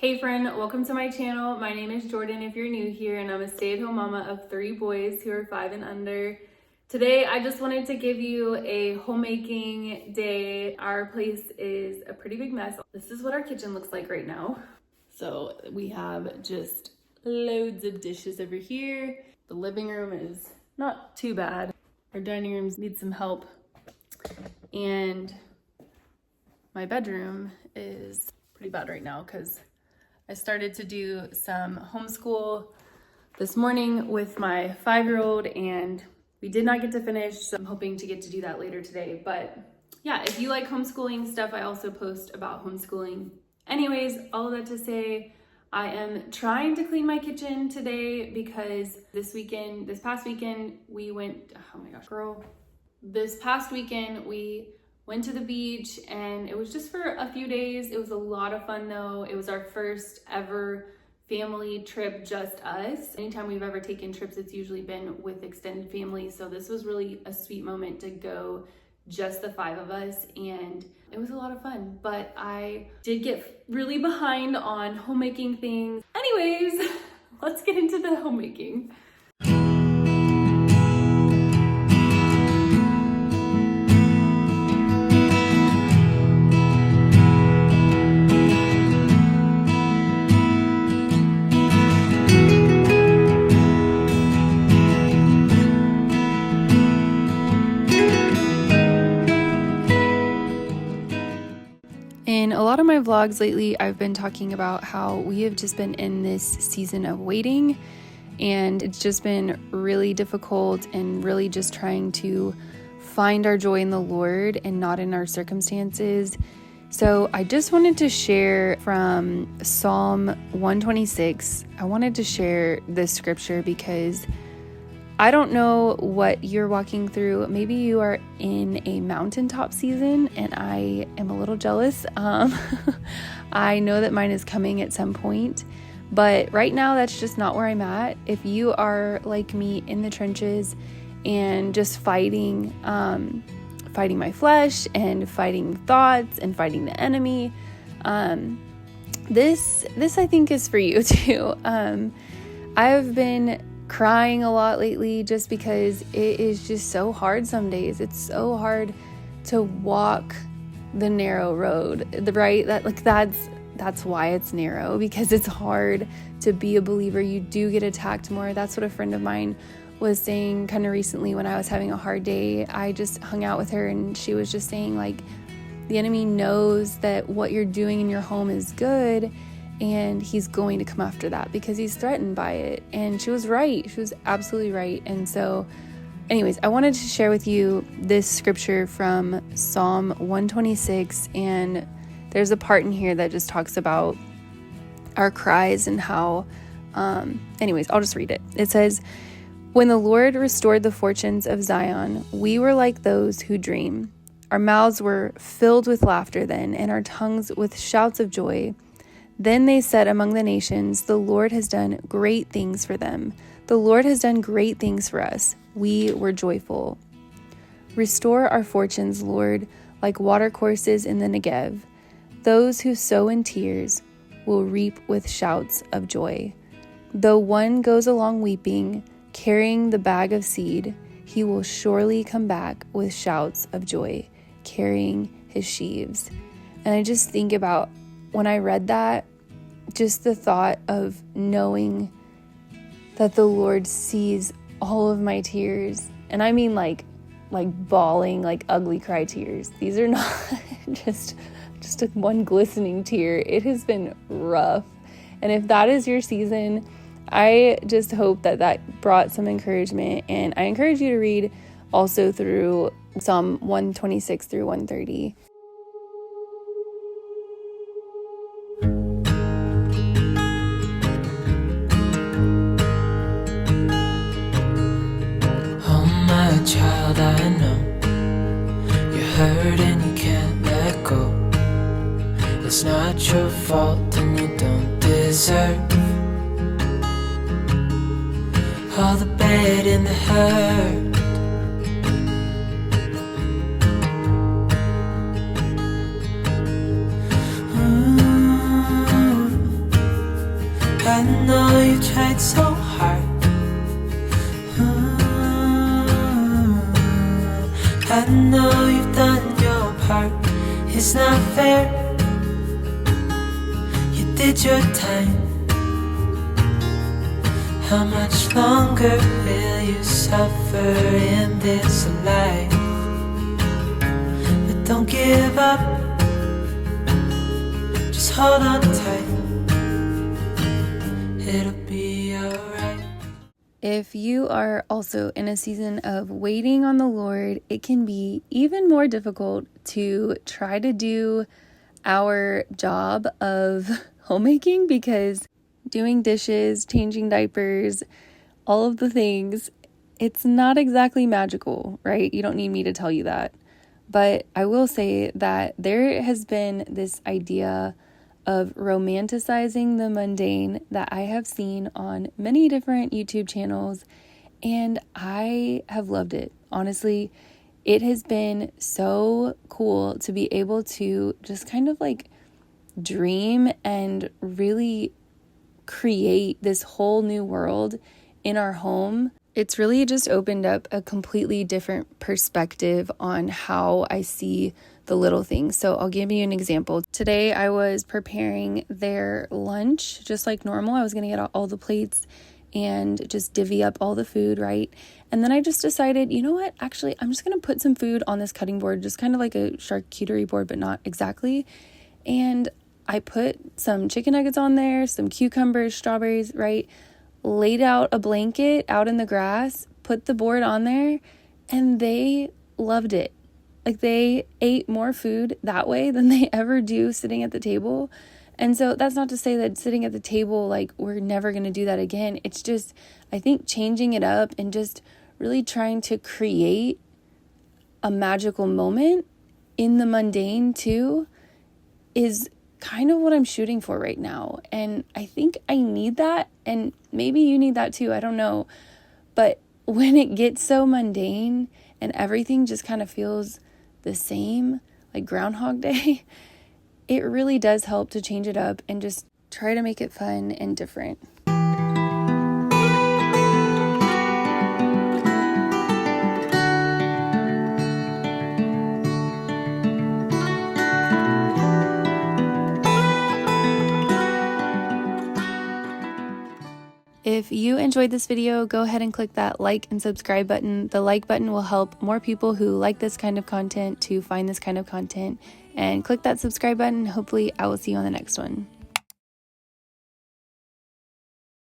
Hey friend, welcome to my channel. My name is Jordan if you're new here, and I'm a stay-at-home mama of 3 boys who are 5 and under. Today I just wanted to give you a homemaking day. Our place is a pretty big mess. This is what our kitchen looks like right now. So we have just loads of dishes over here. The living room is not too bad. Our dining rooms need some help. And my bedroom is pretty bad right now because I started to do some homeschool this morning with my 5-year-old and we did not get to finish, so I'm hoping to get to do that later today. But yeah, if you like homeschooling stuff, I also post about homeschooling. Anyways, all of that to say, I am trying to clean my kitchen today because this past weekend, we went to the beach and it was just for a few days. It was a lot of fun though. It was our first ever family trip, just us. Anytime we've ever taken trips, it's usually been with extended family. So this was really a sweet moment to go just the 5 of us, and it was a lot of fun. But I did get really behind on homemaking things. Anyways, let's get into the homemaking. In a lot of my vlogs lately, I've been talking about how we have just been in this season of waiting, and it's just been really difficult and really just trying to find our joy in the Lord and not in our circumstances. So I just wanted to share from Psalm 126. I wanted to share this scripture because I don't know what you're walking through. Maybe you are in a mountaintop season and I am a little jealous. I know that mine is coming at some point, but right now that's just not where I'm at. If you are like me in the trenches and just fighting my flesh and fighting thoughts and fighting the enemy, this I think is for you too. I've been crying a lot lately just because it is just so hard some days. It's so hard to walk the narrow road, right? That's why it's narrow, because it's hard to be a believer. You do get attacked more. That's what a friend of mine was saying kind of recently when I was having a hard day. I just hung out with her and she was just saying, like, the enemy knows that what you're doing in your home is good, and he's going to come after that because he's threatened by it. And she was right. She was absolutely right. And so anyways, I wanted to share with you this scripture from Psalm 126. And there's a part in here that just talks about our cries and how, anyways, I'll just read it. It says, "When the Lord restored the fortunes of Zion, we were like those who dream. Our mouths were filled with laughter then, and our tongues with shouts of joy. Then they said among the nations, the Lord has done great things for them. The Lord has done great things for us. We were joyful. Restore our fortunes, Lord, like watercourses in the Negev. Those who sow in tears will reap with shouts of joy. Though one goes along weeping, carrying the bag of seed, he will surely come back with shouts of joy, carrying his sheaves." And I just think about, when I read that, just the thought of knowing that the Lord sees all of my tears. And I mean like bawling, like ugly cry tears. These are not just one glistening tear. It has been rough. And if that is your season, I just hope that brought some encouragement. And I encourage you to read also through Psalm 126 through 130. Child, I know you're hurt and you can't let go. It's not your fault and you don't deserve all the bad and the hurt. I know you tried so hard. I know you've done your part. It's not fair. You did your time. How much longer will you suffer in this life? But don't give up. Just hold on tight. It'll be alright. If you are also in a season of waiting on the Lord, it can be even more difficult to try to do our job of homemaking, because doing dishes, changing diapers, all of the things, it's not exactly magical, right? You don't need me to tell you that. But I will say that there has been this idea of romanticizing the mundane that I have seen on many different YouTube channels, and I have loved it. Honestly, it has been so cool to be able to just kind of like dream and really create this whole new world in our home. It's really just opened up a completely different perspective on how I see the little things. So I'll give you an example. Today I was preparing their lunch just like normal. I was going to get all the plates and just divvy up all the food, right? And then I just decided, you know what? Actually, I'm just going to put some food on this cutting board, just kind of like a charcuterie board, but not exactly. And I put some chicken nuggets on there, some cucumbers, strawberries, right? Laid out a blanket out in the grass, put the board on there, and they loved it. Like, they ate more food that way than they ever do sitting at the table. And so that's not to say that sitting at the table, like, we're never going to do that again. It's just, I think, changing it up and just really trying to create a magical moment in the mundane too is kind of what I'm shooting for right now. And I think I need that, and maybe you need that too, I don't know. But when it gets so mundane and everything just kind of feels the same, like Groundhog Day, it really does help to change it up and just try to make it fun and different. If you enjoyed this video, go ahead and click that like and subscribe button. The like button will help more people who like this kind of content to find this kind of content. And click that subscribe button. Hopefully, I will see you on the next one.